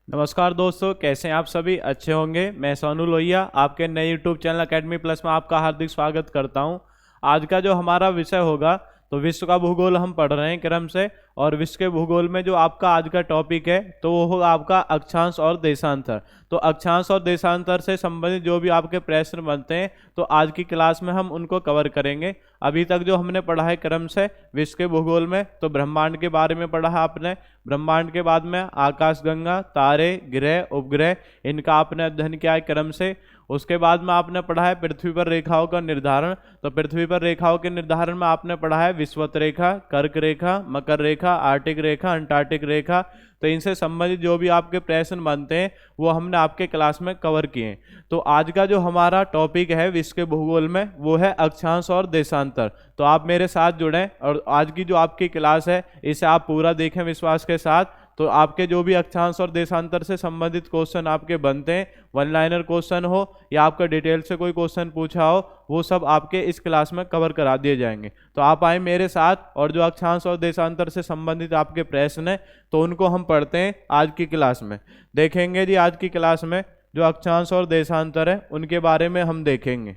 नमस्कार दोस्तों, कैसे हैं आप सभी? अच्छे होंगे। मैं सोनू लोहिया आपके नए यूट्यूब चैनल अकेडमी प्लस में आपका हार्दिक स्वागत करता हूं। आज का जो हमारा विषय होगा तो विश्व का भूगोल हम पढ़ रहे हैं क्रम से। और विश्व के भूगोल में जो आपका आज का टॉपिक है तो वो होगा आपका अक्षांश और देशांतर। तो अक्षांश और देशांतर से संबंधित जो भी आपके प्रश्न बनते हैं तो आज की क्लास में हम उनको कवर करेंगे। अभी तक जो हमने पढ़ा है क्रम से विश्व के भूगोल में, तो ब्रह्मांड के बारे में पढ़ा है आपने। ब्रह्मांड के बाद में आकाशगंगा, तारे, ग्रह, उपग्रह, इनका आपने अध्ययन किया है क्रम से। उसके बाद में आपने पढ़ा है पृथ्वी पर रेखाओं का निर्धारण। तो पृथ्वी पर रेखाओं के निर्धारण में आपने पढ़ा है विषुवत रेखा, कर्क रेखा, मकर रेखा, आर्टिक रेखा, अंटार्कटिक रेखा। तो इनसे संबंधित जो भी आपके प्रश्न बनते हैं वो हमने आपके क्लास में कवर किए। तो आज का जो हमारा टॉपिक है विश्व के भूगोल में वो है अक्षांश और देशांतर। तो आप मेरे साथ जुड़ें और आज की जो आपकी क्लास है इसे आप पूरा देखें विश्वास के साथ। तो आपके जो भी अक्षांश और देशांतर से संबंधित क्वेश्चन आपके बनते हैं, वन लाइनर क्वेश्चन हो या आपका डिटेल से कोई क्वेश्चन पूछा हो, वो सब आपके इस क्लास में कवर करा दिए जाएंगे। तो आप आए मेरे साथ और जो अक्षांश और देशांतर से संबंधित आपके प्रश्न हैं तो उनको हम पढ़ते हैं आज की क्लास में। देखेंगे जी आज की क्लास में जो अक्षांश और देशांतर है उनके बारे में हम देखेंगे।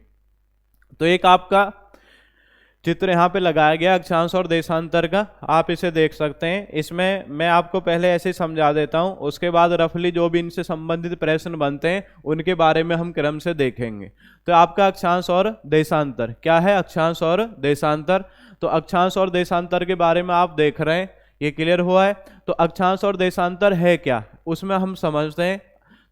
तो एक आपका चित्र यहाँ पे लगाया गया अक्षांश और देशांतर का, आप इसे देख सकते हैं। इसमें मैं आपको पहले ऐसे ही समझा देता हूँ, उसके बाद रफली जो भी इनसे संबंधित प्रश्न बनते हैं उनके बारे में हम क्रम से देखेंगे। तो आपका अक्षांश और देशांतर क्या है? अक्षांश और देशांतर। तो अक्षांश और देशांतर के बारे में आप देख रहे हैं, ये क्लियर हुआ है। तो अक्षांश और देशांतर है क्या, उसमें हम समझते हैं।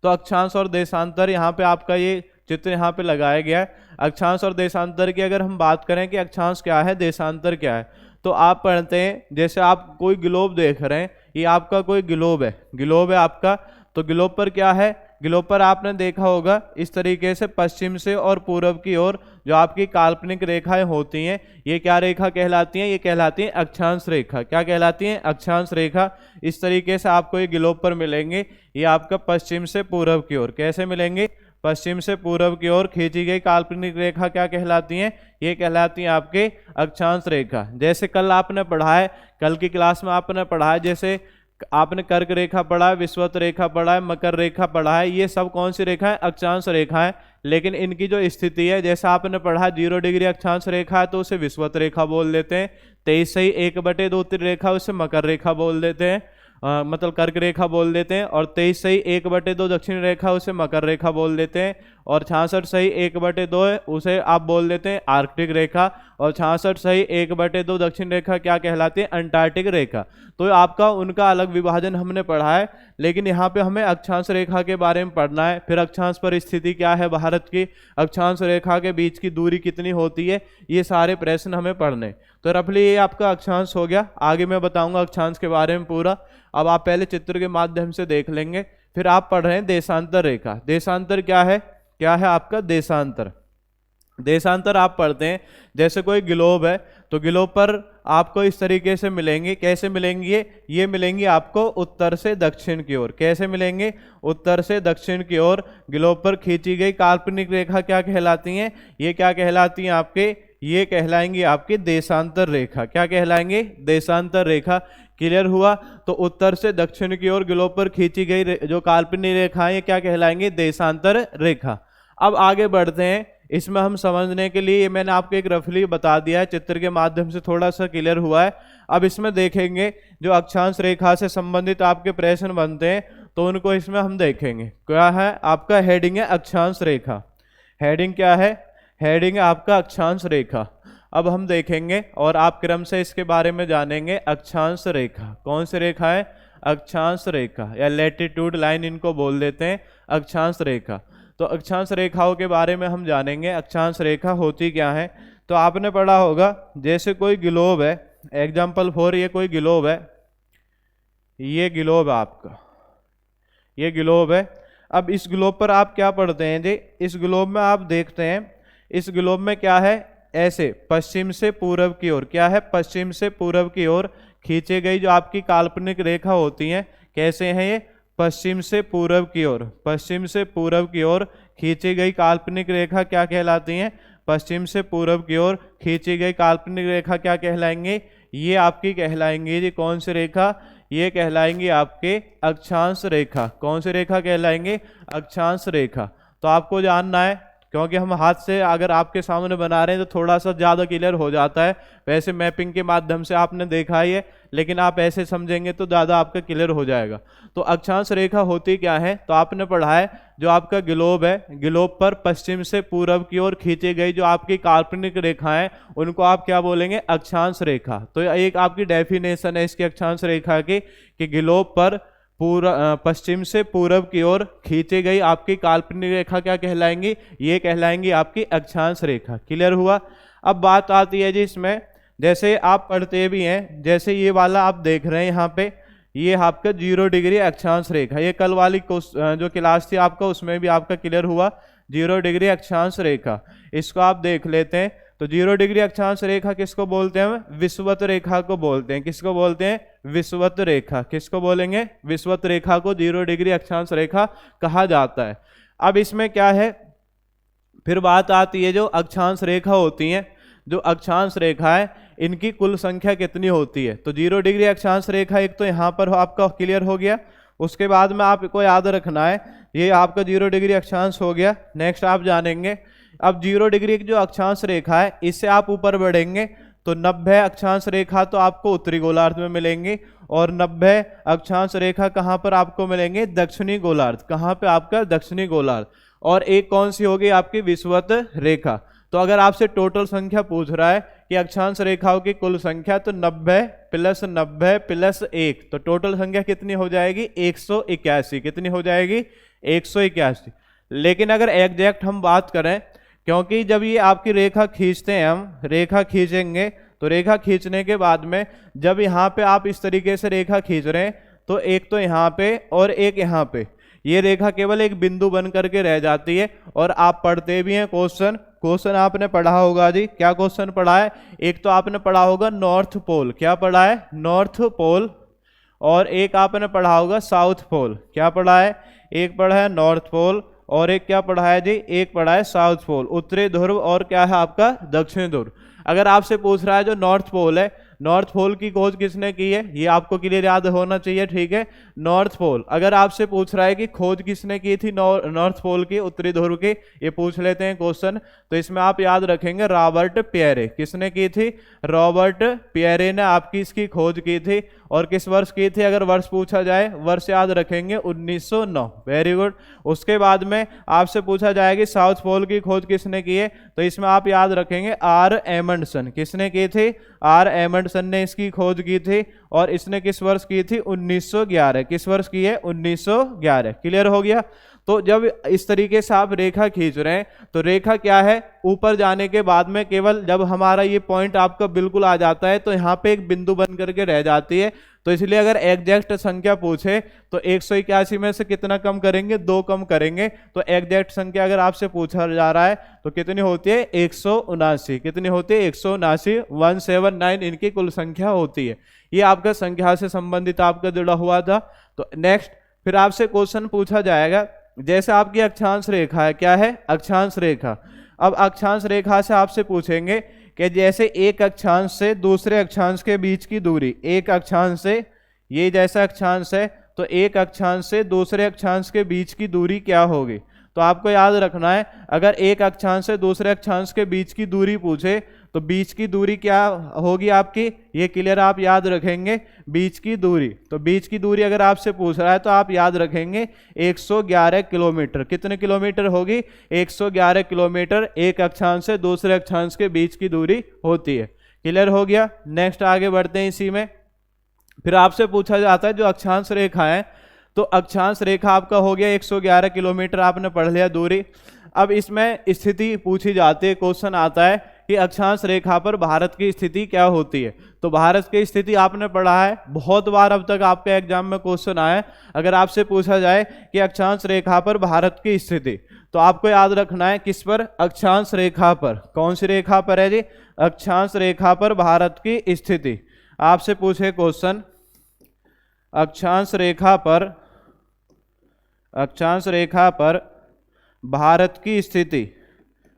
तो अक्षांश और देशांतर यहाँ पे आपका ये चित्र यहाँ पे लगाया गया है। अक्षांश और देशांतर की अगर हम बात करें कि अक्षांश क्या है, देशांतर क्या है, तो आप पढ़ते हैं जैसे आप कोई ग्लोब देख रहे हैं, ये आपका कोई ग्लोब है आपका। तो ग्लोब पर क्या है, ग्लोब पर आपने देखा होगा इस तरीके से पश्चिम से और पूर्व की ओर जो आपकी काल्पनिक रेखाएं होती हैं, ये क्या रेखा कहलाती हैं? ये कहलाती हैं अक्षांश रेखा। क्या कहलाती हैं? अक्षांश रेखा। इस तरीके से आपको ये ग्लोब पर मिलेंगे। ये आपका पश्चिम से पूर्व की ओर कैसे मिलेंगे? पश्चिम से पूर्व की ओर खींची गई काल्पनिक रेखा क्या कहलाती हैं? ये कहलाती हैं आपके अक्षांश रेखा। जैसे कल आपने पढ़ा है, कल की क्लास में आपने पढ़ा है, जैसे आपने कर्क रेखा पढ़ा है, विषुवत रेखा पढ़ा है, मकर रेखा पढ़ा है, ये सब कौन सी रेखा है? अक्षांश रेखा है। लेकिन इनकी जो स्थिति है, जैसा आपने पढ़ा है 0 डिग्री अक्षांश रेखा है तो उसे विषुवत रेखा बोल देते हैं। 23 सही 1/2 रेखा उसे मकर रेखा बोल देते हैं, मतलब कर्क रेखा बोल देते हैं। और 23 सही 1/2 दक्षिण रेखा उसे मकर रेखा बोल देते हैं। और 66 सही 1/2 है उसे आप बोल देते हैं आर्कटिक रेखा। और 66 सही 1/2 दक्षिण रेखा क्या कहलाती है? अंटार्कटिक रेखा। तो आपका उनका अलग विभाजन हमने पढ़ा है, लेकिन यहाँ पे हमें अक्षांश रेखा के बारे में पढ़ना है। फिर अक्षांश पर स्थिति क्या है भारत की, अक्षांश रेखा के बीच की दूरी कितनी होती है, ये सारे प्रश्न हमें पढ़ने। तो रफली ये आपका अक्षांश हो गया। आगे मैं बताऊंगा अक्षांश के बारे में पूरा। अब आप पहले चित्र के माध्यम से देख लेंगे। फिर आप पढ़ रहे हैं देशांतर रेखा। देशांतर क्या है? क्या है आपका देशांतर? देशांतर आप पढ़ते हैं जैसे कोई ग्लोब है तो ग्लोब पर आपको इस तरीके से मिलेंगे। कैसे मिलेंगे? ये मिलेंगे आपको उत्तर से दक्षिण की ओर। कैसे मिलेंगे? उत्तर से दक्षिण की ओर ग्लोब पर खींची गई काल्पनिक रेखा क्या कहलाती हैं? ये क्या कहलाती हैं आपके? ये कहलाएंगी आपकी देशांतर रेखा। क्या कहलाएंगे? देशांतर रेखा। क्लियर हुआ? तो उत्तर से दक्षिण की ओर ग्लोब पर खींची गई जो काल्पनिक रेखाएं ये क्या कहलाएंगी? देशांतर रेखा। अब आगे बढ़ते हैं। इसमें हम समझने के लिए मैंने आपको एक रफली बता दिया है, चित्र के माध्यम से थोड़ा सा क्लियर हुआ है। अब इसमें देखेंगे जो अक्षांश रेखा से संबंधित आपके प्रश्न बनते हैं तो उनको इसमें हम देखेंगे। क्या है आपका? हेडिंग है अक्षांश रेखा। हेडिंग क्या है? हेडिंग है आपका अक्षांश रेखा। अब हम देखेंगे और आप क्रम से इसके बारे में जानेंगे। अक्षांश रेखा कौन सी रेखा है? अक्षांश रेखा या लैटिट्यूड लाइन इनको बोल देते हैं, अक्षांश रेखा। तो अक्षांश रेखाओं के बारे में हम जानेंगे। अक्षांश रेखा होती क्या है? तो आपने पढ़ा होगा जैसे कोई ग्लोब है, एग्जाम्पल 4 ये कोई ग्लोब है, ये ग्लोब है आपका, ये ग्लोब है। अब इस ग्लोब पर आप क्या पढ़ते हैं जी? इस ग्लोब में आप देखते हैं, इस ग्लोब में क्या है? ऐसे पश्चिम से पूर्व की ओर, क्या है? पश्चिम से पूर्व की ओर खींची गई जो आपकी काल्पनिक रेखा होती हैं, कैसे हैं ये? पश्चिम से पूर्व की ओर, पश्चिम से पूर्व की ओर खींची गई काल्पनिक रेखा क्या कहलाती हैं? पश्चिम से पूर्व की ओर खींची गई काल्पनिक रेखा क्या कहलाएंगे? ये आपकी कहलाएंगी जी कौन सी रेखा? ये कहलाएंगी आपके अक्षांश रेखा। कौन सी रेखा कहलाएंगे? अक्षांश रेखा। तो आपको जानना है, क्योंकि हम हाथ से अगर आपके सामने बना रहे हैं तो थोड़ा सा ज़्यादा क्लियर हो जाता है, वैसे मैपिंग के माध्यम से आपने देखा ही है, लेकिन आप ऐसे समझेंगे तो ज़्यादा आपका क्लियर हो जाएगा। तो अक्षांश रेखा होती क्या है? तो आपने पढ़ा है जो आपका ग्लोब है, ग्लोब पर पश्चिम से पूरब की ओर खींची गई जो आपकी काल्पनिक रेखाएं, उनको आप क्या बोलेंगे? अक्षांश रेखा। तो एक आपकी डेफिनेशन है इसकी अक्षांश रेखा की कि ग्लोब पर पश्चिम से पूरब की ओर खींची गई आपकी काल्पनिक रेखा क्या कहलाएंगी? ये कहलाएंगी आपकी अक्षांश रेखा। क्लियर हुआ? अब बात आती है जी इसमें, जैसे आप पढ़ते भी हैं, जैसे ये वाला आप देख रहे हैं यहाँ पे, ये आपका 0 डिग्री अक्षांश रेखा, ये कल वाली जो क्लास थी आपका उसमें भी आपका क्लियर हुआ 0 डिग्री अक्षांश रेखा। इसको आप देख लेते हैं। तो 0 डिग्री अक्षांश रेखा किसको बोलते हैं? विषुवत रेखा को बोलते हैं। किसको बोलते हैं? विषुवत रेखा। किसको बोलेंगे? विषुवत रेखा को 0 डिग्री अक्षांश रेखा कहा जाता है। अब इसमें क्या है, फिर बात आती है जो अक्षांश रेखा होती है, जो अक्षांश रेखा है इनकी कुल संख्या कितनी होती है? तो 0 डिग्री अक्षांश रेखा एक तो यहाँ पर आपका क्लियर हो गया। उसके बाद में आपको याद रखना है, ये आपका 0 डिग्री अक्षांश हो गया। नेक्स्ट आप जानेंगे, अब 0 डिग्री की जो अक्षांश रेखा है इससे आप ऊपर बढ़ेंगे तो 90 अक्षांश रेखा तो आपको उत्तरी गोलार्ध में मिलेंगे, और 90 अक्षांश रेखा कहाँ पर आपको मिलेंगे? दक्षिणी गोलार्ध। कहाँ पे? आपका दक्षिणी गोलार्ध। और एक कौन सी होगी? आपकी विषुवत रेखा। तो अगर आपसे टोटल संख्या पूछ रहा है कि अक्षांश रेखाओं की कुल संख्या, तो 90 + 90 + 1, तो टोटल संख्या कितनी हो जाएगी? 181। कितनी हो जाएगी? 181। लेकिन अगर एग्जैक्ट हम बात करें, क्योंकि जब ये आपकी रेखा खींचते हैं, हम रेखा खींचेंगे तो रेखा खींचने के बाद में जब यहाँ पे आप इस तरीके से रेखा खींच रहे हैं तो एक तो यहाँ पे और एक यहाँ पे, ये रेखा केवल एक बिंदु बन करके रह जाती है। और आप पढ़ते भी हैं क्वेश्चन आपने पढ़ा होगा जी। क्या क्वेश्चन पढ़ा है? एक तो आपने पढ़ा होगा नॉर्थ पोल। क्या पढ़ा है? North pole. और एक आपने पढ़ा होगा साउथ पोल। क्या पढ़ा है? एक पढ़ा है नॉर्थ पोल और एक क्या पढ़ा है जी? एक पढ़ा है साउथ पोल, उत्तरी ध्रुव और क्या है आपका? दक्षिण ध्रुव। अगर आपसे पूछ रहा है जो नॉर्थ पोल है, नॉर्थ पोल की खोज किसने की है? ये आपको क्लियर याद होना चाहिए, ठीक है। नॉर्थ पोल अगर आपसे पूछ रहा है कि खोज किसने की थी नॉर्थ पोल की, उत्तरी ध्रुव की, ये पूछ लेते हैं क्वेश्चन, तो इसमें आप याद रखेंगे रॉबर्ट पियरे। किसने की थी? रॉबर्ट पियरे ने आपकी इसकी खोज की थी। और किस वर्ष की थी? अगर वर्ष पूछा जाए, वर्ष याद रखेंगे 1909। Very good. उसके बाद में आपसे पूछा जाएगा साउथ पोल की खोज किसने की है, तो इसमें आप याद रखेंगे आर एमंडसन। किसने की थी? आर एमंडसन ने इसकी खोज की थी। और इसने किस वर्ष की थी? 1911। किस वर्ष की है? 1911। क्लियर हो गया? तो जब इस तरीके से आप रेखा खींच रहे हैं तो रेखा क्या है? ऊपर जाने के बाद में केवल जब हमारा ये पॉइंट आपका बिल्कुल आ जाता है तो यहाँ पे एक बिंदु बन करके रह जाती है। तो इसलिए अगर एग्जैक्ट संख्या पूछे तो 181 में से कितना कम करेंगे? 2 कम करेंगे। तो एग्जैक्ट संख्या अगर आपसे पूछा जा रहा है तो कितनी होती है? 179। कितनी होती है? 179। 179 इनकी कुल संख्या होती है। ये आपका संख्या से संबंधित आपका जुड़ा हुआ था। तो नेक्स्ट फिर आपसे क्वेश्चन पूछा जाएगा, जैसे आपकी अक्षांश रेखा है, क्या है? अक्षांश रेखा। अब अक्षांश रेखा से आपसे पूछेंगे कि जैसे एक अक्षांश से दूसरे अक्षांश के बीच की दूरी, एक अक्षांश से, ये जैसा अक्षांश है तो एक अक्षांश से दूसरे अक्षांश के बीच की दूरी क्या होगी? तो आपको याद रखना है, अगर एक अक्षांश से दूसरे अक्षांश के बीच की दूरी पूछे तो बीच की दूरी क्या होगी आपकी? ये क्लियर आप याद रखेंगे, बीच की दूरी। तो बीच की दूरी अगर आपसे पूछ रहा है तो आप याद रखेंगे 111 किलोमीटर। कितने किलोमीटर होगी? 111 किलोमीटर एक अक्षांश से दूसरे अक्षांश के बीच की दूरी होती है। क्लियर हो गया? नेक्स्ट आगे बढ़ते हैं इसी में। फिर आपसे पूछा जाता है जो अक्षांश रेखा है, तो अक्षांश रेखा आपका हो गया 111 किलोमीटर, आपने पढ़ लिया दूरी। अब इसमें स्थिति पूछी जाती है, क्वेश्चन आता है कि अक्षांश रेखा पर भारत की स्थिति क्या होती है। तो भारत की स्थिति आपने पढ़ा है, बहुत बार अब तक आपके एग्जाम में क्वेश्चन आया है। अगर आपसे पूछा जाए कि अक्षांश रेखा पर भारत की स्थिति, तो आपको याद रखना है किस पर? अक्षांश रेखा पर। कौन सी रेखा पर है जी? अक्षांश रेखा पर भारत की स्थिति। आपसे पूछे क्वेश्चन, अक्षांश रेखा पर भारत की स्थिति,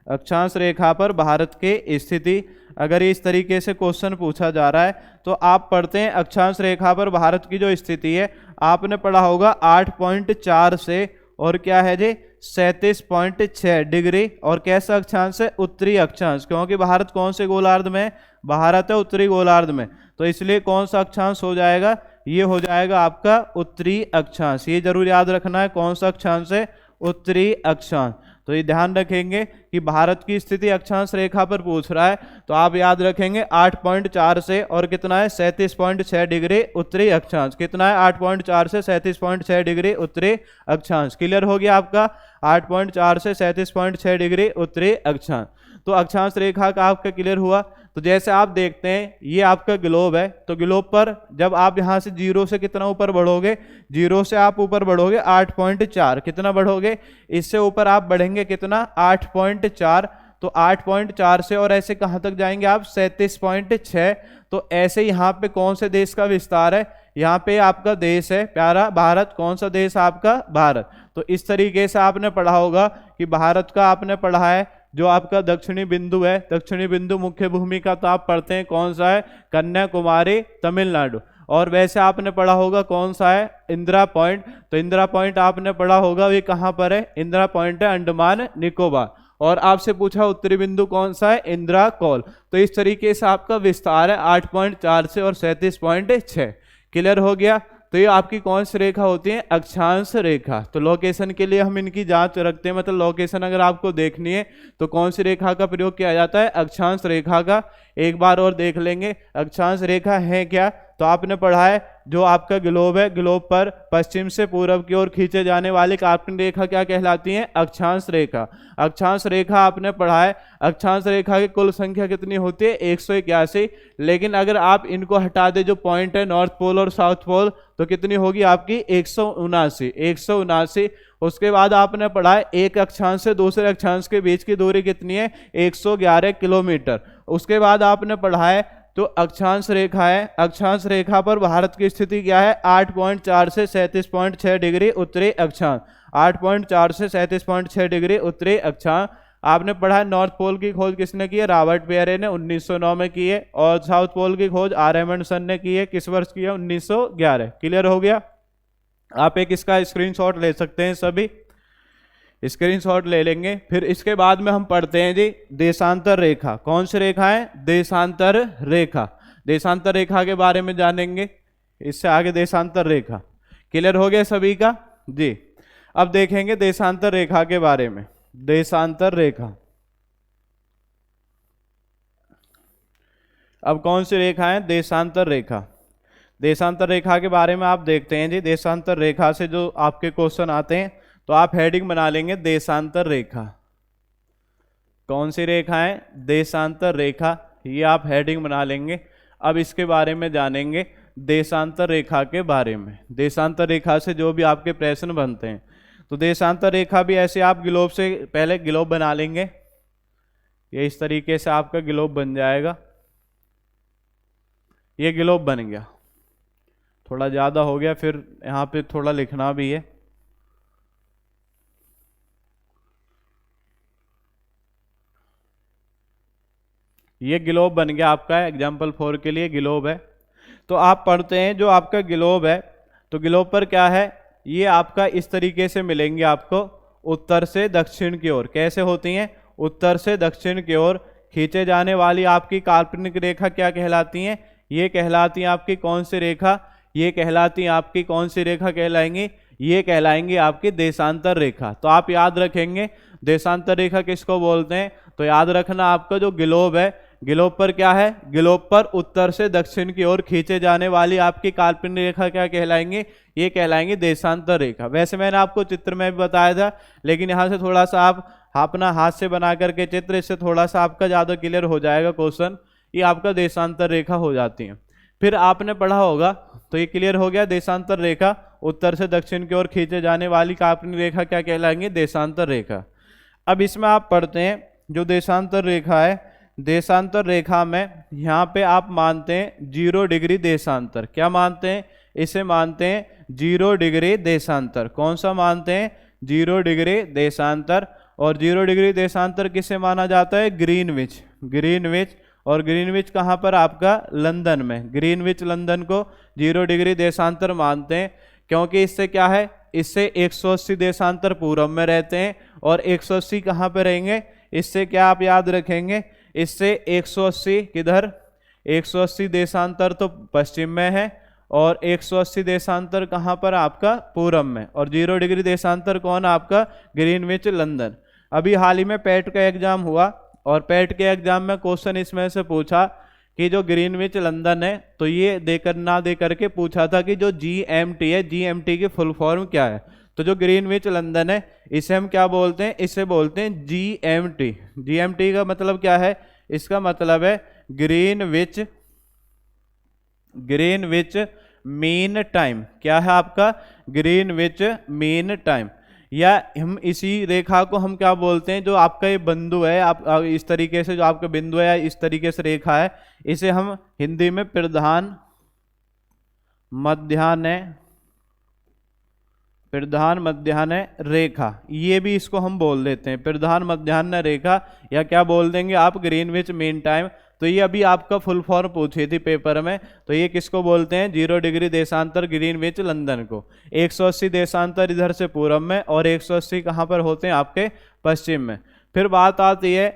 अक्षांश रेखा पर भारत की स्थिति। अगर इस तरीके से क्वेश्चन पूछा जा रहा है तो आप पढ़ते हैं अक्षांश रेखा पर भारत की जो स्थिति है, आपने पढ़ा होगा 8.4 से और क्या है जी 37.6 डिग्री, और कैसा अक्षांश है, उत्तरी अक्षांश, क्योंकि भारत कौन से गोलार्ध में है, भारत है उत्तरी गोलार्ध में, तो इसलिए कौन सा अक्षांश हो जाएगा, ये हो जाएगा आपका उत्तरी अक्षांश। ये जरूर याद रखना है कौन सा अक्षांश है, उत्तरी अक्षांश। तो ये ध्यान रखेंगे कि भारत की स्थिति अक्षांश रेखा पर पूछ रहा है, तो आप याद रखेंगे 8.4 से और कितना है 37.6 डिग्री उत्तरी अक्षांश। कितना है 8.4 से 37.6 डिग्री उत्तरी अक्षांश। क्लियर हो गया आपका, 8.4 से 37.6 डिग्री उत्तरी अक्षांश। तो अक्षांश रेखा का आपका क्लियर हुआ। तो जैसे आप देखते हैं ये आपका ग्लोब है, तो ग्लोब पर जब आप यहाँ से 0 से कितना ऊपर बढ़ोगे, 0 से आप ऊपर बढ़ोगे 8.4, कितना बढ़ोगे, इससे ऊपर आप बढ़ेंगे कितना 8.4, तो 8.4 से और ऐसे कहाँ तक जाएंगे आप 37.6। तो ऐसे यहाँ पे कौन से देश का विस्तार है, यहाँ पे आपका देश है प्यारा भारत। कौन सा देश आपका, भारत। तो इस तरीके से आपने पढ़ा होगा कि भारत का आपने पढ़ा है जो आपका दक्षिणी बिंदु है, दक्षिणी बिंदु मुख्य भूमि का तो आप पढ़ते हैं कौन सा है, कन्याकुमारी तमिलनाडु। और वैसे आपने पढ़ा होगा कौन सा है, इंदिरा पॉइंट। तो इंदिरा पॉइंट आपने पढ़ा होगा ये कहाँ पर है, इंदिरा पॉइंट है अंडमान निकोबार। और आपसे पूछा उत्तरी बिंदु कौन सा है, इंदिरा कौल। तो इस तरीके से आपका विस्तार है 8.4 से और 37.6। क्लियर हो गया। तो ये आपकी कौन सी रेखा होती है, अक्षांश रेखा। तो लोकेशन के लिए हम इनकी जांच रखते हैं, मतलब लोकेशन अगर आपको देखनी है तो कौन सी रेखा का प्रयोग किया जाता है, अक्षांश रेखा का। एक बार और देख लेंगे अक्षांश रेखा है क्या। तो आपने पढ़ा है जो आपका ग्लोब है, ग्लोब पर पश्चिम से पूर्व की ओर खींचे जाने वाली काल्पनिक रेखा क्या कहलाती है, अक्षांश रेखा। अक्षांश रेखा आपने पढ़ा है, अक्षांश रेखा की कुल संख्या कितनी होती है, 181। लेकिन अगर आप इनको हटा दे जो पॉइंट है नॉर्थ पोल और साउथ पोल, तो कितनी होगी आपकी 179। उसके बाद आपने पढ़ा है एक अक्षांश से दूसरे अक्षांश के बीच की दूरी कितनी है, 111 किलोमीटर। उसके बाद आपने पढ़ा है तो अक्षांश रेखा है, अक्षांश रेखा पर भारत की स्थिति क्या है, 8.4 से 37.6 डिग्री उत्तरी अक्षांश। 8.4 से 37.6 डिग्री उत्तरी अक्षांश। आपने पढ़ा है नॉर्थ पोल की खोज किसने की है, रॉबर्ट पेयरे ने 1909 में की है। और साउथ पोल की खोज आर एमंडसन ने की है, किस वर्ष की है, 1911। क्लियर हो गया। आप एक इसका स्क्रीनशॉट ले सकते हैं, सभी स्क्रीनशॉट ले लेंगे। फिर इसके बाद में हम पढ़ते हैं जी देशांतर रेखा। कौन सी रेखा है, देशांतर रेखा। देशांतर रेखा के बारे में जानेंगे, इससे आगे देशांतर रेखा। क्लियर हो गया सभी का जी। अब देखेंगे देशांतर रेखा के बारे में। देशांतर रेखा, अब कौन सी रेखा है, देशांतर रेखा। देशांतर रेखा के बारे में आप देखते हैं जी, देशांतर रेखा से जो आपके क्वेश्चन आते हैं तो आप हेडिंग बना लेंगे देशांतर रेखा। कौन सी रेखा है, देशांतर रेखा, ये आप हेडिंग बना लेंगे। अब इसके बारे में जानेंगे देशांतर रेखा के बारे में। देशांतर रेखा से जो भी आपके प्रश्न बनते हैं, तो देशांतर रेखा भी ऐसे आप ग्लोब से पहले ग्लोब बना लेंगे। ये इस तरीके से आपका ग्लोब बन जाएगा। ये ग्लोब बन गया, थोड़ा ज़्यादा हो गया, फिर यहाँ पे थोड़ा लिखना भी है। ये ग्लोब बन गया आपका, एग्जाम्पल 4 के लिए ग्लोब है। तो आप पढ़ते हैं जो आपका ग्लोब है, तो ग्लोब पर क्या है, ये आपका इस तरीके से मिलेंगे आपको उत्तर से दक्षिण की ओर। कैसे होती हैं, उत्तर से दक्षिण की ओर खींचे जाने वाली आपकी काल्पनिक रेखा क्या कहलाती हैं, ये कहलाती हैं आपकी कौन सी रेखा, ये कहलाती हैं आपकी कौन सी रेखा कहलाएंगी, ये कहलाएंगी आपकी देशांतर रेखा। तो आप याद रखेंगे देशांतर रेखा किसको बोलते हैं। तो याद रखना आपका जो ग्लोब है, ग्लोब पर क्या है, ग्लोब पर उत्तर से दक्षिण की ओर खींचे जाने वाली आपकी काल्पनिक रेखा क्या कहलाएंगे, ये कहलाएंगे देशांतर रेखा। वैसे मैंने आपको चित्र में भी बताया था, लेकिन यहाँ से थोड़ा सा आप अपना हाथ से बना करके चित्र, इससे थोड़ा सा आपका ज़्यादा क्लियर हो जाएगा क्वेश्चन। ये आपका देशांतर रेखा हो जाती है। फिर आपने पढ़ा होगा, तो ये क्लियर हो गया, देशांतर रेखा उत्तर से दक्षिण की ओर खींचे जाने वाली काल्पनिक रेखा क्या कहलाएंगे, देशांतर रेखा। अब इसमें आप पढ़ते हैं जो देशांतर रेखा है, देशांतर रेखा में यहाँ पे आप मानते हैं 0 डिग्री देशांतर। क्या मानते हैं, इसे मानते हैं 0 डिग्री देशांतर। कौन सा मानते हैं, 0 डिग्री देशांतर। और 0 डिग्री देशांतर किसे माना जाता है? ग्रीनविच। ग्रीनविच, और ग्रीनविच कहाँ पर? आपका लंदन में। ग्रीनविच लंदन को 0 डिग्री देशांतर मानते हैं, क्योंकि इससे क्या है, इससे 180 देशांतर पूरब में रहते हैं, और 180 कहाँ पे रहेंगे? इससे क्या आप याद रखेंगे, इससे 180 किधर? 180 देशांतर तो पश्चिम में है, और 180 देशांतर कहाँ पर? आपका पूरब में। और 0 डिग्री देशांतर कौन? आपका ग्रीनविच लंदन। अभी हाल ही में पैट का एग्जाम हुआ, और पैट के एग्जाम में क्वेश्चन इसमें से पूछा कि जो ग्रीनविच लंदन है, तो ये देकर ना दे करके पूछा था कि जो GMT है, GMT की फुल फॉर्म क्या है। तो जो ग्रीनविच लंदन है, इसे हम क्या बोलते हैं? इसे बोलते हैं GMT। GMT का मतलब क्या है? इसका मतलब है ग्रीनविच मीन टाइम। क्या है आपका? Greenwich mean time. या हम इसी रेखा को हम क्या बोलते हैं, जो आपका ये बिंदु है, आप इस तरीके से जो आपका बिंदु है, इस तरीके से रेखा है, इसे हम हिंदी में प्रधान मध्याह्न रेखा, ये भी इसको हम बोल देते हैं प्रधान मध्याह्न रेखा, या क्या बोल देंगे आप? Greenwich mean time. तो ये अभी आपका फुल फॉर्म पूछी थी पेपर में, तो ये किसको बोलते हैं? 0 डिग्री देशांतर ग्रीनविच लंदन को। 180 देशांतर इधर से पूरब में, और 180 कहाँ पर होते हैं? आपके पश्चिम में। फिर बात आती है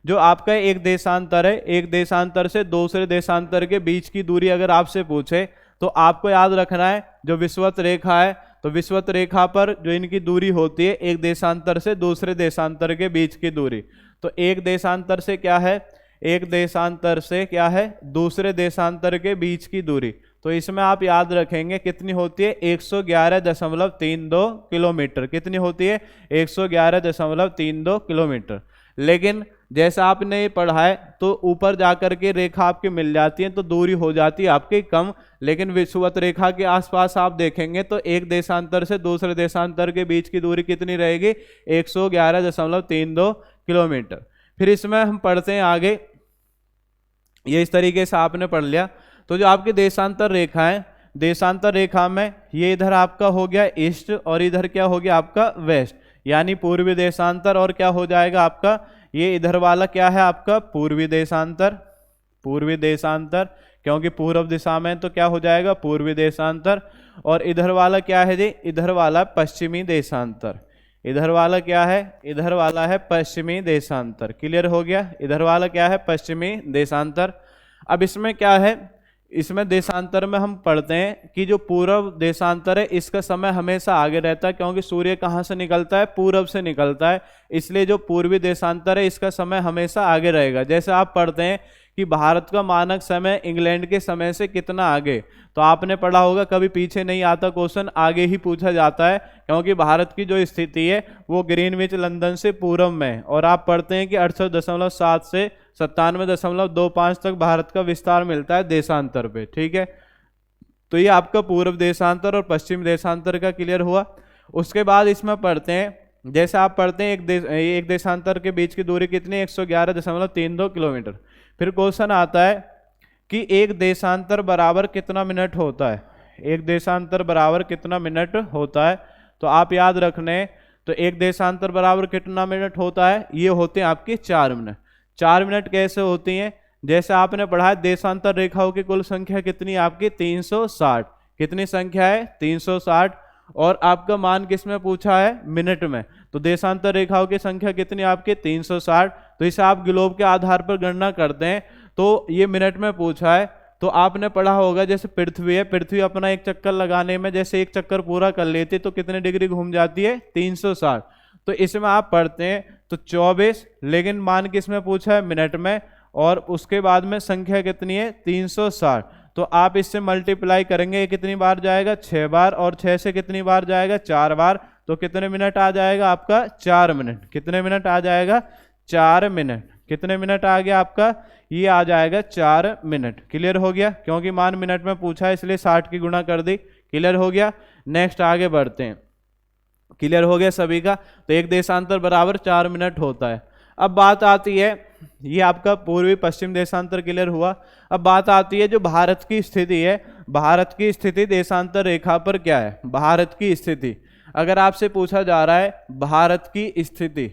जो आपका एक देशांतर है, एक देशांतर से दूसरे देशांतर के बीच की दूरी अगर आपसे पूछे, तो आपको याद रखना है जो विषुवत रेखा है, तो विषुवत रेखा पर जो इनकी दूरी होती है एक देशांतर से दूसरे देशांतर के बीच की दूरी, तो एक देशांतर से क्या है? एक देशांतर से क्या है? दूसरे देशांतर के बीच की दूरी। तो इसमें आप याद रखेंगे कितनी होती है? 111.32 किलोमीटर। कितनी होती है? 111.32 किलोमीटर। लेकिन जैसा आपने ये पढ़ा है, तो ऊपर जाकर के रेखा आपकी मिल जाती है, तो दूरी हो जाती है आपकी कम। लेकिन विषुवत रेखा के आसपास आप देखेंगे तो एक देशांतर से दूसरे देशांतर के बीच की दूरी कितनी रहेगी? 111.32 किलोमीटर। फिर इसमें हम पढ़ते हैं आगे, ये इस तरीके से आपने पढ़ लिया। तो जो आपकी देशांतर रेखा है, देशांतर रेखा में ये इधर आपका हो गया ईस्ट, और इधर क्या हो गया आपका? वेस्ट, यानी पूर्वी देशांतर। और क्या हो जाएगा आपका? ये इधर वाला क्या है आपका? पूर्वी देशांतर। पूर्वी देशांतर, क्योंकि पूर्व दिशा में, तो क्या हो जाएगा? पूर्वी देशांतर। और इधर वाला क्या है जी? इधर वाला पश्चिमी देशांतर। इधर वाला क्या है? इधर वाला है पश्चिमी देशांतर। क्लियर हो गया? इधर वाला क्या है? पश्चिमी देशांतर। अब इसमें क्या है, इसमें देशांतर में हम पढ़ते हैं कि जो पूर्व देशांतर है इसका समय हमेशा आगे रहता है, क्योंकि सूर्य कहाँ से निकलता है? पूर्व से निकलता है। इसलिए जो पूर्वी देशांतर है इसका समय हमेशा आगे रहेगा। जैसे आप पढ़ते हैं कि भारत का मानक समय इंग्लैंड के समय से कितना आगे, तो आपने पढ़ा होगा, कभी पीछे नहीं आता क्वेश्चन, आगे ही पूछा जाता है, क्योंकि भारत की जो स्थिति है वो ग्रीनविच लंदन से पूर्व में। और आप पढ़ते हैं कि 68.7 से 97.25 तक भारत का विस्तार मिलता है देशांतर पे। ठीक है, तो ये आपका पूर्व देशांतर और पश्चिम देशांतर का क्लियर हुआ। उसके बाद इसमें पढ़ते हैं, जैसे आप पढ़ते हैं एक देशांतर के बीच की दूरी कितनी? 111.32 किलोमीटर। फिर क्वेश्चन आता है कि एक देशांतर बराबर कितना मिनट होता है? एक देशांतर बराबर कितना मिनट होता है? तो आप याद रखने, तो एक देशांतर बराबर कितना मिनट होता है? ये होते हैं आपके 4 मिनट। 4 मिनट कैसे होती हैं? जैसे आपने पढ़ा है देशांतर रेखाओं की कुल संख्या कितनी है आपकी? 360। कितनी संख्या है? 360। और आपका मान किसमें पूछा है? मिनट में। तो देशांतर रेखाओं की संख्या कितनी आपकी? 360। तो इसे आप ग्लोब के आधार पर गणना करते हैं, तो ये मिनट में पूछा है। तो आपने पढ़ा होगा जैसे पृथ्वी है, पृथ्वी अपना एक चक्कर लगाने में, जैसे एक चक्कर पूरा कर लेती है तो कितने डिग्री घूम जाती है? 360। तो इसमें आप पढ़ते हैं तो 24, लेकिन मान किसमें पूछा है? मिनट में। और उसके बाद में संख्या कितनी है? 360। तो आप इससे मल्टीप्लाई करेंगे, कितनी बार जाएगा? 6 बार। और 6 से कितनी बार जाएगा? 4 बार। तो कितने मिनट आ जाएगा आपका? 4 मिनट। कितने मिनट आ जाएगा? 4 मिनट। कितने मिनट आ गया आपका? ये आ जाएगा 4 मिनट। क्लियर हो गया? क्योंकि मान मिनट में पूछा है इसलिए 60 की गुणा कर दी। क्लियर हो गया? नेक्स्ट आगे बढ़ते हैं। क्लियर हो गया सभी का? तो एक देशांतर बराबर 4 मिनट होता है। अब बात आती है, ये आपका पूर्वी पश्चिम देशांतर क्लियर हुआ। अब बात आती है जो भारत की स्थिति है, भारत की स्थिति देशांतर रेखा पर क्या है? भारत की स्थिति अगर आपसे पूछा जा रहा है भारत की स्थिति,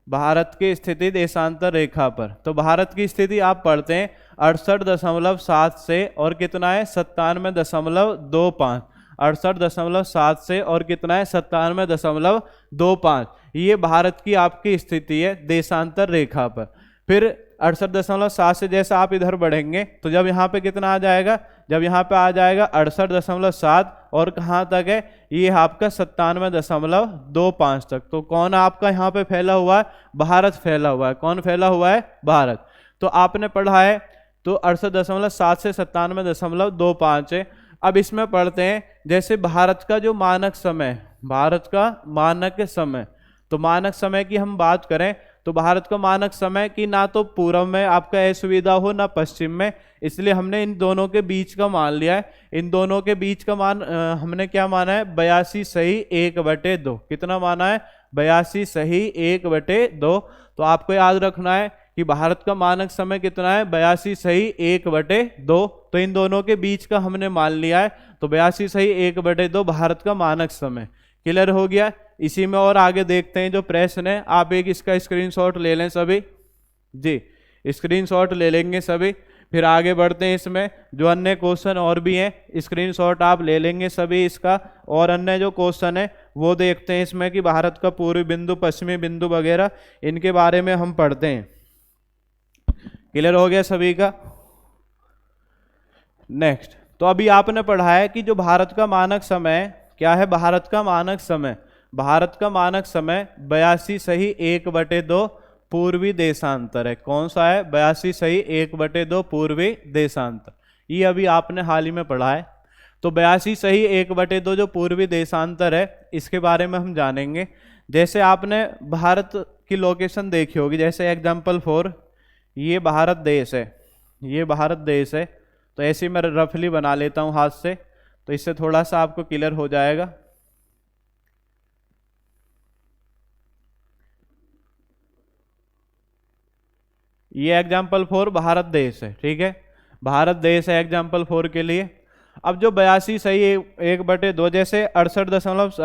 भारत की स्थिति देशांतर रेखा पर। तो भारत की स्थिति आप पढ़ते हैं 68.7 से और कितना है 97.25, 68.7 से और कितना है 97.25, ये भारत की आपकी स्थिति है देशांतर रेखा पर। फिर 68.7 से जैसे आप इधर बढ़ेंगे तो जब यहाँ पे कितना आ जाएगा, जब यहाँ पे आ जाएगा 68.7 और कहाँ तक है, ये आपका 97.25 तक। तो कौन आपका यहाँ पे फैला हुआ है, भारत फैला हुआ है। कौन फैला हुआ है, भारत। तो आपने पढ़ा है तो 68.7 से 97.25 है। अब इसमें पढ़ते हैं जैसे भारत का जो मानक समय, भारत का मानक समय, तो मानक समय की हम बात करें तो भारत का मानक समय की ना तो पूर्व में आपका असुविधा हो ना पश्चिम में, इसलिए हमने इन दोनों के बीच का मान लिया है। इन दोनों के बीच का मान हमने क्या माना है, 82 सही 1/2। कितना माना है, 82 सही 1/2। तो आपको याद रखना है कि भारत का मानक समय कितना है, 82 सही 1/2। तो इन दोनों के बीच का हमने मान लिया है, तो 82 सही 1/2 भारत का मानक समय। क्लियर हो गया। इसी में और आगे देखते हैं जो प्रश्न है, आप एक इसका स्क्रीनशॉट ले लें सभी जी, स्क्रीनशॉट ले लेंगे सभी। फिर आगे बढ़ते हैं, इसमें जो अन्य क्वेश्चन और भी हैं स्क्रीनशॉट आप ले लेंगे सभी इसका, और अन्य जो क्वेश्चन है वो देखते हैं इसमें कि भारत का पूर्वी बिंदु, पश्चिमी बिंदु वगैरह इनके बारे में हम पढ़ते हैं। क्लियर हो गया सभी का। नेक्स्ट, तो अभी आपने पढ़ा है कि जो भारत का मानक समय क्या है, भारत का मानक समय, भारत का मानक समय 82 सही 1/2 पूर्वी देशांतर है। कौन सा है, 82 सही 1/2 पूर्वी देशांतर। ये अभी आपने हाल ही में पढ़ा है। तो 82 सही 1/2 जो पूर्वी देशांतर है इसके बारे में हम जानेंगे। जैसे आपने भारत की लोकेशन देखी होगी, जैसे एग्जाम्पल 4 ये भारत देश है, ये भारत देश है। तो ऐसे मैं रफली बना लेता हूँ हाथ से, तो इससे थोड़ा सा आपको क्लियर हो जाएगा। ये एग्जाम्पल 4 भारत देश है, ठीक है, भारत देश है एग्जाम्पल 4 के लिए। अब जो 82 सही 1/2 जैसे 68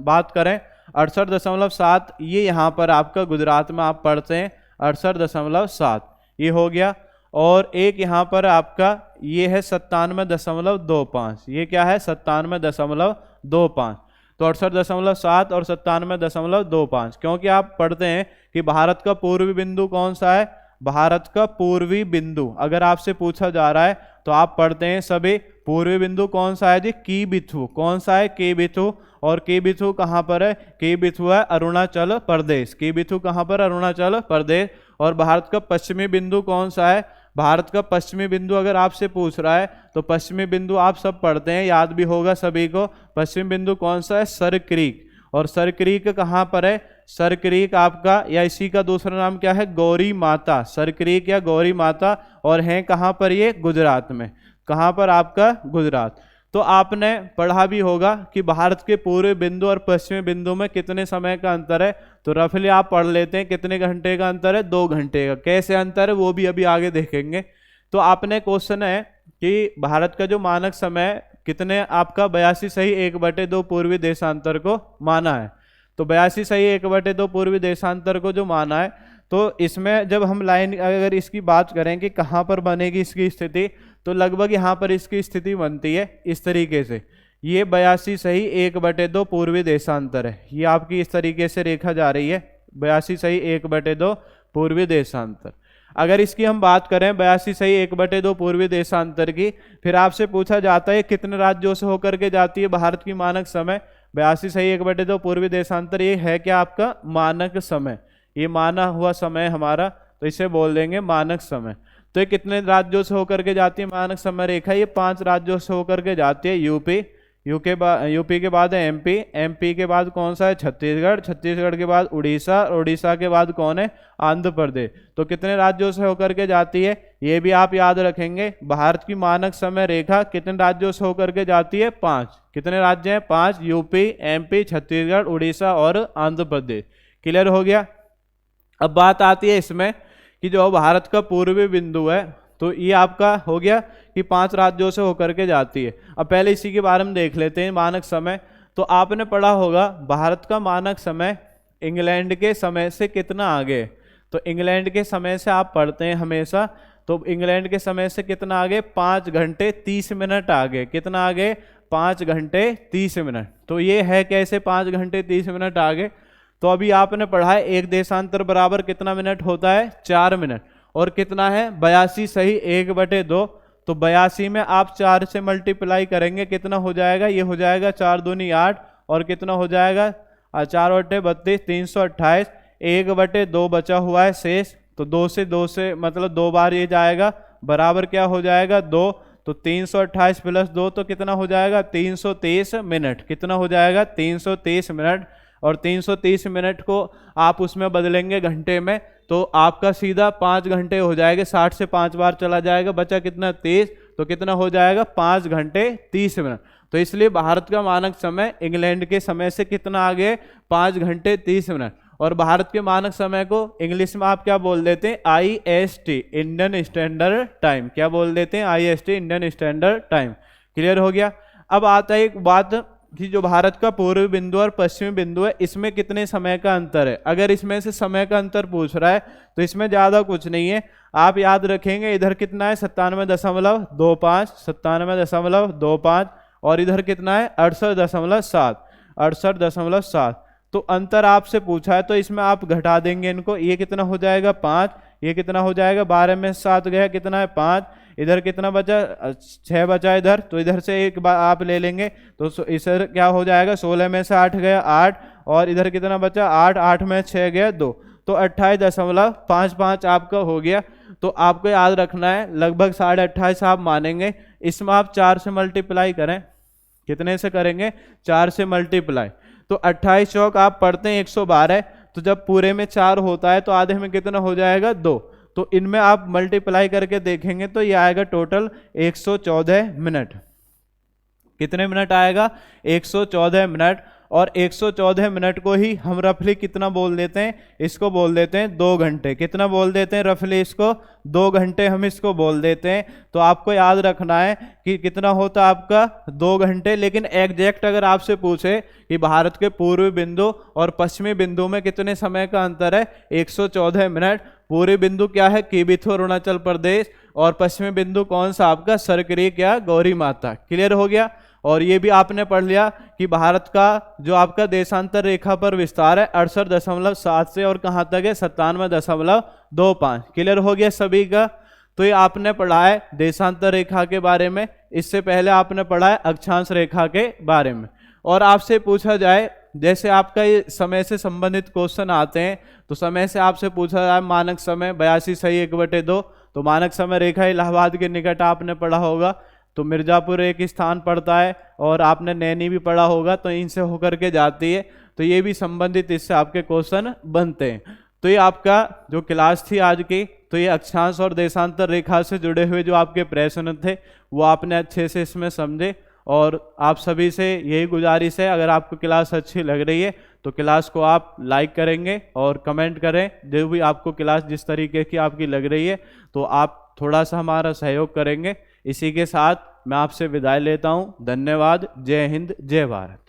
बात करें 68.7 ये यहाँ पर आपका गुजरात में आप पढ़ते हैं 68.7 ये हो गया। और एक यहाँ पर आपका ये है 97.25, ये क्या है 97.25। तो 68.7 और 97.25, क्योंकि आप पढ़ते हैं कि भारत का पूर्वी बिंदु कौन सा है, भारत का पूर्वी बिंदु अगर आपसे पूछा जा रहा है तो आप पढ़ते हैं सभी पूर्वी बिंदु कौन सा है जी, की बिथु। कौन सा है, की बिथु। और की बिथु कहाँ पर है, की बिथु है अरुणाचल प्रदेश, की बिथु कहाँ पर, अरुणाचल प्रदेश। और भारत का पश्चिमी बिंदु कौन सा है, भारत का पश्चिमी बिंदु अगर आपसे पूछ रहा है तो पश्चिमी बिंदु आप सब पढ़ते हैं, याद भी होगा सभी को। पश्चिमी बिंदु कौन सा है, सर क्रीक। और सर क्रीक कहाँ पर है, सर क्रीक आपका या इसी का दूसरा नाम क्या है, गौरी माता, सर क्रीक या गौरी माता। और हैं कहाँ पर, ये गुजरात में। कहाँ पर आपका, गुजरात। तो आपने पढ़ा भी होगा कि भारत के पूर्वी बिंदु और पश्चिमी बिंदु में कितने समय का अंतर है। तो रफली आप पढ़ लेते हैं कितने घंटे का अंतर है, 2 घंटे का। कैसे अंतर है वो भी अभी आगे देखेंगे। तो आपने क्वेश्चन है कि भारत का जो मानक समय कितने आपका 82 सही 1/2 पूर्वी देशांतर को माना है। तो 82 सही 1/2 पूर्वी देशांतर को जो माना है, तो इसमें जब हम लाइन अगर इसकी बात करें कि कहाँ पर बनेगी इसकी स्थिति, तो लगभग यहाँ पर इसकी स्थिति बनती है इस तरीके से। ये 82 सही 1/2 पूर्वी देशांतर है, ये आपकी इस तरीके से रेखा जा रही है 82 सही 1/2 पूर्वी देशांतर। अगर इसकी हम बात करें 82 सही 1/2 पूर्वी देशांतर की, फिर आपसे पूछा जाता है कितने राज्यों से होकर के जाती है भारत की मानक समय। 82 सही 1/2 पूर्वी देशांतर ये है क्या आपका मानक समय, ये माना हुआ समय हमारा, तो इसे बोल देंगे मानक समय। तो ये कितने राज्यों से होकर के जाती है मानक समय रेखा, ये 5 राज्यों से होकर के जाती है। यूपी के बाद है एमपी के बाद कौन सा है, छत्तीसगढ़ के बाद उड़ीसा के बाद कौन है, आंध्र प्रदेश। तो कितने राज्यों से होकर के जाती है, ये भी आप याद रखेंगे। भारत की मानक समय रेखा कितने राज्यों से होकर के जाती है, 5। कितने राज्य हैं, 5, यूपी, एमपी, छत्तीसगढ़, उड़ीसा और आंध्र प्रदेश। क्लियर हो गया। अब बात आती है इसमें कि जो भारत का पूर्वी बिंदु है, तो ये आपका हो गया कि 5 राज्यों से होकर के जाती है। अब पहले इसी के बारे में देख लेते हैं मानक समय। तो आपने पढ़ा होगा भारत का मानक समय इंग्लैंड के समय से कितना आगे। तो इंग्लैंड के समय से आप पढ़ते हैं हमेशा, तो इंग्लैंड के समय से कितना आगे, 5 घंटे 30 मिनट आगे। कितना आगे, 5 घंटे 30 मिनट। तो ये है कैसे 5 घंटे 30 मिनट आगे। तो अभी आपने पढ़ा है एक देशांतर बराबर कितना मिनट होता है, 4 मिनट। और कितना है 82 सही 1/2। तो 82 में आप 4 से मल्टीप्लाई करेंगे, कितना हो जाएगा, ये हो जाएगा 4 दूनी 8 और कितना हो जाएगा 4/32 328। 1/2 बचा हुआ है शेष, तो 2 से मतलब 2 बार ये जाएगा, बराबर क्या हो जाएगा 2। तो 328 + 2 तो कितना हो जाएगा 323 मिनट। कितना हो जाएगा 323 मिनट। और 330 मिनट को आप उसमें बदलेंगे घंटे में, तो आपका सीधा 5 घंटे हो जाएगा। 60 से 5 बार चला जाएगा, बचा कितना 23, तो कितना हो जाएगा 5 घंटे 30 मिनट। तो इसलिए भारत का मानक समय इंग्लैंड के समय से कितना आगे, 5 घंटे 30 मिनट। और भारत के मानक समय को इंग्लिश में आप क्या बोल देते हैं, IST इंडियन स्टैंडर्ड टाइम। क्या बोल देते हैं, IST Indian standard time. Clear हो गया। अब आता है एक बात कि जो भारत का पूर्वी बिंदु और पश्चिमी बिंदु है, इसमें कितने समय का अंतर है। अगर इसमें से समय का अंतर पूछ रहा है तो इसमें ज़्यादा कुछ नहीं है। आप याद रखेंगे इधर कितना है 97.25, 97.25 और इधर कितना है 68.7, 68.7। तो अंतर आपसे पूछा है तो इसमें आप घटा देंगे इनको। ये कितना हो जाएगा 5, ये कितना हो जाएगा 12 में 7 गया, कितना है 5। इधर कितना बचा 6 बचा इधर, तो इधर से एक बार आप ले लेंगे तो इधर क्या हो जाएगा 16 में से 8 गया 8 और इधर कितना बचा 8, 8 में 6 गया 2, तो 28.55 आपका हो गया। तो आपको याद रखना है लगभग 28.5 आप मानेंगे। इसमें आप 4 से मल्टीप्लाई करें, कितने से करेंगे 4 से मल्टीप्लाई। तो 28 चौक आप पढ़ते हैं 112, तो जब पूरे में 4 होता है तो आधे में कितना हो जाएगा 2। तो इनमें आप मल्टीप्लाई करके देखेंगे तो ये आएगा टोटल 114 मिनट। कितने मिनट आएगा 114 मिनट। और 114 मिनट को ही हम रफली कितना बोल देते हैं, इसको बोल देते हैं 2 घंटे। कितना बोल देते हैं रफली इसको, 2 घंटे हम इसको बोल देते हैं। तो आपको याद रखना है कि कितना होता है आपका 2 घंटे। लेकिन एग्जैक्ट अगर आपसे पूछे कि भारत के पूर्वी बिंदु और पश्चिमी बिंदु में कितने समय का अंतर है, 114 मिनट। पूर्वी बिंदु क्या है, कीबिथु अरुणाचल प्रदेश, और पश्चिमी बिंदु कौन सा आपका सरक्रीक या गौरी माता। क्लियर हो गया। और ये भी आपने पढ़ लिया कि भारत का जो आपका देशांतर रेखा पर विस्तार है 68.7 से और कहाँ तक है 97.25। क्लियर हो गया सभी का। तो ये आपने पढ़ा है देशांतर रेखा के बारे में। इससे पहले आपने पढ़ा है अक्षांश रेखा के बारे में। और आपसे पूछा जाए, जैसे आपका ये समय से संबंधित क्वेश्चन आते हैं, तो समय से आपसे पूछा जाए मानक समय 82 सही 1/2। तो मानक समय रेखा इलाहाबाद के निकट आपने पढ़ा होगा, तो मिर्जापुर एक स्थान पड़ता है, और आपने नैनी भी पढ़ा होगा, तो इनसे होकर के जाती है। तो ये भी संबंधित इससे आपके क्वेश्चन बनते हैं। तो ये आपका जो क्लास थी आज की, तो ये अक्षांश और देशांतर रेखा से जुड़े हुए जो आपके प्रश्न थे वो आपने अच्छे से इसमें समझे। और आप सभी से यही गुजारिश है, अगर आपको क्लास अच्छी लग रही है तो क्लास को आप लाइक करेंगे और कमेंट करें। जो भी आपको क्लास जिस तरीके की आपकी लग रही है तो आप थोड़ा सा हमारा सहयोग करेंगे। इसी के साथ मैं आपसे विदाई लेता हूं। धन्यवाद। जय हिंद, जय भारत।